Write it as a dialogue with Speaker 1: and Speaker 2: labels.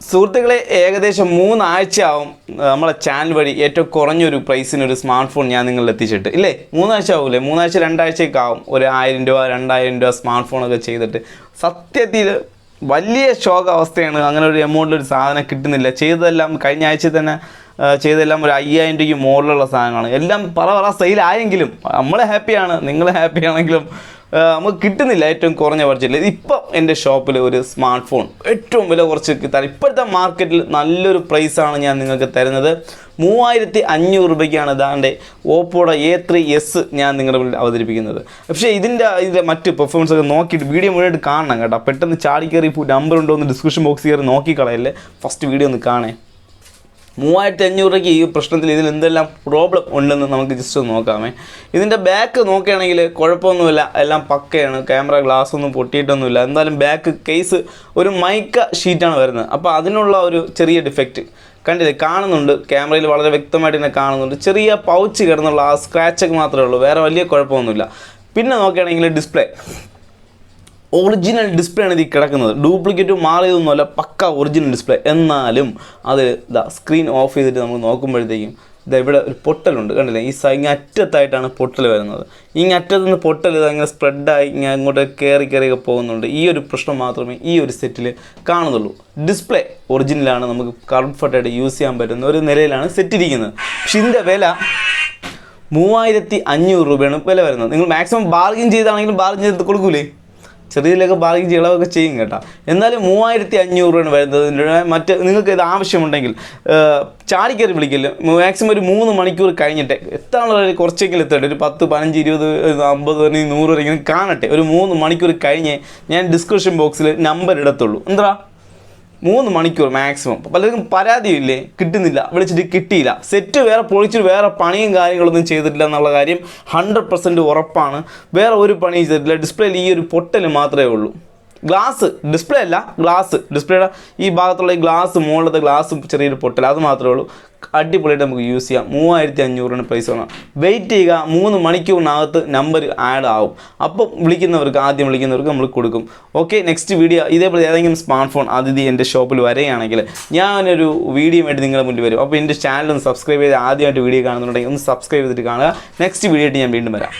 Speaker 1: സുഹൃത്തുക്കളെ, ഏകദേശം 3 ആഴ്ചയാവും നമ്മളെ ചാനൽ വഴി ഏറ്റവും കുറഞ്ഞൊരു പ്രൈസിനൊരു സ്മാർട്ട് ഫോൺ ഞാൻ നിങ്ങളിൽ എത്തിച്ചിട്ട് ഇല്ലേ. 3 ആഴ്ച ആവൂലേ? 3 ആഴ്ച 2 ആഴ്ചയൊക്കെ ആവും. ഒരു 1000 രൂപ 2000 രൂപ സ്മാർട്ട് ഫോണൊക്കെ ചെയ്തിട്ട് സത്യത്തിൽ വലിയ ഷോക്ക് അവസ്ഥയാണ്. അങ്ങനെ ഒരു എമൗണ്ടിലൊരു സാധനം കിട്ടുന്നില്ല. ചെയ്തതെല്ലാം കഴിഞ്ഞ ആഴ്ച തന്നെ ചെയ്തെല്ലാം ഒരു 5000 രൂപയ്ക്ക് മുകളിലുള്ള സാധനമാണ്. എല്ലാം പറ സെയിലായെങ്കിലും നമ്മൾ ഹാപ്പിയാണ്, നിങ്ങൾ ഹാപ്പിയാണെങ്കിലും നമുക്ക് കിട്ടുന്നില്ല ഏറ്റവും കുറഞ്ഞ ബഡ്ജറ്റിൽ. ഇപ്പം എൻ്റെ ഷോപ്പിൽ ഒരു സ്മാർട്ട് ഫോൺ ഏറ്റവും വില കുറച്ച് കിട്ടാൻ ഇപ്പോഴത്തെ മാർക്കറ്റിൽ നല്ലൊരു പ്രൈസാണ് ഞാൻ നിങ്ങൾക്ക് തരുന്നത്. 3500 രൂപയ്ക്കാണ് ഇതാണ്ട് ഓപ്പോയുടെ A3s ഞാൻ നിങ്ങളുടെ മുന്നിൽ അവതരിപ്പിക്കുന്നത്. പക്ഷേ ഇതിൻ്റെ മറ്റ് പെർഫോമൻസ് ഒക്കെ നോക്കിയിട്ട് വീഡിയോ മുഴുവനായിട്ട് കാണണം കേട്ടോ. പെട്ടെന്ന് ചാടി കയറി നമ്പർ ഉണ്ടോ എന്ന് ഡിസ്ക്രിപ്ഷൻ ബോക്സ് കയറി നോക്കിക്കളയല്ലേ. ഫസ്റ്റ് വീഡിയോ ഒന്ന് കാണേ. 3500 രൂപയ്ക്ക് ഈ പ്രശ്നത്തിൽ ഇതിൽ എന്തെല്ലാം പ്രോബ്ലം ഉണ്ടെന്ന് നമുക്ക് ജസ്റ്റ് ഒന്ന് നോക്കാമേ. ഇതിൻ്റെ ബാക്ക് നോക്കുകയാണെങ്കിൽ കുഴപ്പമൊന്നുമില്ല, എല്ലാം പക്കയാണ്. ക്യാമറ ഗ്ലാസ് ഒന്നും പൊട്ടിയിട്ടൊന്നുമില്ല. എന്തായാലും ബാക്ക് കേസ് ഒരു മൈക്ക ഷീറ്റാണ് വരുന്നത്. അപ്പോൾ അതിനുള്ള ഒരു ചെറിയ ഡിഫക്റ്റ് കണ്ടില്ലേ, കാണുന്നുണ്ട്. ക്യാമറയിൽ വളരെ വ്യക്തമായിട്ട് തന്നെ കാണുന്നുണ്ട്. ചെറിയ പൗച്ച് കിടന്നുള്ള ആ സ്ക്രാച്ചൊക്കെ മാത്രമേ ഉള്ളൂ, വേറെ വലിയ കുഴപ്പമൊന്നുമില്ല. പിന്നെ നോക്കുകയാണെങ്കിൽ ഡിസ്പ്ലേ ഒറിജിനൽ ഡിസ്പ്ലേ ആണ് ഇതിൽ കിടക്കുന്നത്. ഡ്യൂപ്ലിക്കേറ്റ് മാറിയതൊന്നുമല്ല, പക്ക ഒറിജിനൽ ഡിസ്പ്ലേ. എന്നാലും അത് സ്ക്രീൻ ഓഫ് ചെയ്തിട്ട് നമ്മൾ നോക്കുമ്പോഴത്തേക്കും ഇവിടെ ഒരു പൊട്ടലുണ്ട് കണ്ടില്ലേ. ഈ ഇങ്ങ് അറ്റത്തായിട്ടാണ് പൊട്ടൽ വരുന്നത്. ഇങ്ങ് അറ്റത്തു നിന്ന് പൊട്ടൽ ഇതങ്ങനെ സ്പ്രെഡായി ഇങ്ങനെ അങ്ങോട്ട് കയറിയൊക്കെ പോകുന്നുണ്ട്. ഈ ഒരു പ്രശ്നം മാത്രമേ ഈ ഒരു സെറ്റിൽ കാണുന്നുള്ളൂ. ഡിസ്പ്ലേ ഒറിജിനലാണ്, നമുക്ക് കംഫർട്ടായിട്ട് യൂസ് ചെയ്യാൻ പറ്റുന്ന ഒരു നിലയിലാണ് സെറ്റിരിക്കുന്നത്. പക്ഷെ ഇതിൻ്റെ വില 3500 രൂപയാണ് വില വരുന്നത്. നിങ്ങൾ മാക്സിമം ബാർഗിൻ ചെയ്താണെങ്കിലും ബാർഗിൻ ചെയ്ത് കൊടുക്കൂലേ, ചെറിയതിലൊക്കെ ബാർഗിൻ ഇളവൊക്കെ ചെയ്യും കേട്ടോ. എന്നാലും 3500 രൂപയാണ് വരുന്നത്. മറ്റ് നിങ്ങൾക്ക് ഇത് ആവശ്യമുണ്ടെങ്കിൽ ചാടിക്കയറി വിളിക്കില്ല. മാക്സിമം ഒരു 3 മണിക്കൂർ കഴിഞ്ഞിട്ട് എത്താനുള്ള കുറച്ചെങ്കിലും എത്തട്ടെ. ഒരു 10, 15, 20, 50, 100 വരെ ഇങ്ങനെ കാണട്ടെ. ഒരു 3 മണിക്കൂർ കഴിഞ്ഞ് ഞാൻ ഡിസ്ക്രിപ്ഷൻ ബോക്സിൽ നമ്പർ ഇടത്തുള്ളൂ. എന്താ 3 മണിക്കൂർ മാക്സിമം. പലർക്കും പരാതിയില്ലേ, കിട്ടുന്നില്ല, വിളിച്ചിട്ട് കിട്ടിയില്ല. സെറ്റ് വേറെ പൊളിച്ചിട്ട് വേറെ പണിയും കാര്യങ്ങളൊന്നും ചെയ്തിട്ടില്ല എന്നുള്ള കാര്യം 100% ഉറപ്പാണ്. വേറെ ഒരു പണിയും ചെയ്തിട്ടില്ല. ഡിസ്പ്ലേയിൽ ഈ ഒരു പൊട്ടൽ മാത്രമേ ഉള്ളൂ. ഗ്ലാസ് ഡിസ്പ്ലേ അല്ല, ഡിസ്പ്ലേയുടെ ഈ ഭാഗത്തുള്ള ഈ ഗ്ലാസ്, മുകളിലത്തെ ഗ്ലാസ് ചെറിയൊരു പൊട്ടൽ, അത് മാത്രമേ ഉള്ളൂ. അടിപൊളിയായിട്ട് നമുക്ക് യൂസ് ചെയ്യാം. 3500 പ്രൈസ് വേണം. വെയിറ്റ് ചെയ്യുക, 3 മണിക്കൂറിനകത്ത് നമ്പർ ആഡ് ആവും. അപ്പം ആദ്യം വിളിക്കുന്നവർക്ക് നമ്മൾ കൊടുക്കും. ഓക്കെ, നെക്സ്റ്റ് വീഡിയോ ഇതേപോലെ ഏതെങ്കിലും സ്മാർട്ട് ഫോൺ അതിഥി എൻ്റെ ഷോപ്പിൽ വരികയാണെങ്കിൽ ഞാനൊരു വീഡിയോ ആയിട്ട് നിങ്ങളുടെ മുന്നിൽ വരും. അപ്പോൾ എൻ്റെ ചാനൽ ഒന്ന് സബ്സ്ക്രൈബ് ചെയ്ത് ആദ്യമായിട്ട് വീഡിയോ കാണുന്നുണ്ടെങ്കിൽ ഒന്ന് സബ്സ്ക്രൈബ് ചെയ്തിട്ട് കാണുക. നെക്സ്റ്റ് വീഡിയോ ആയിട്ട് ഞാൻ വീണ്ടും വരാം.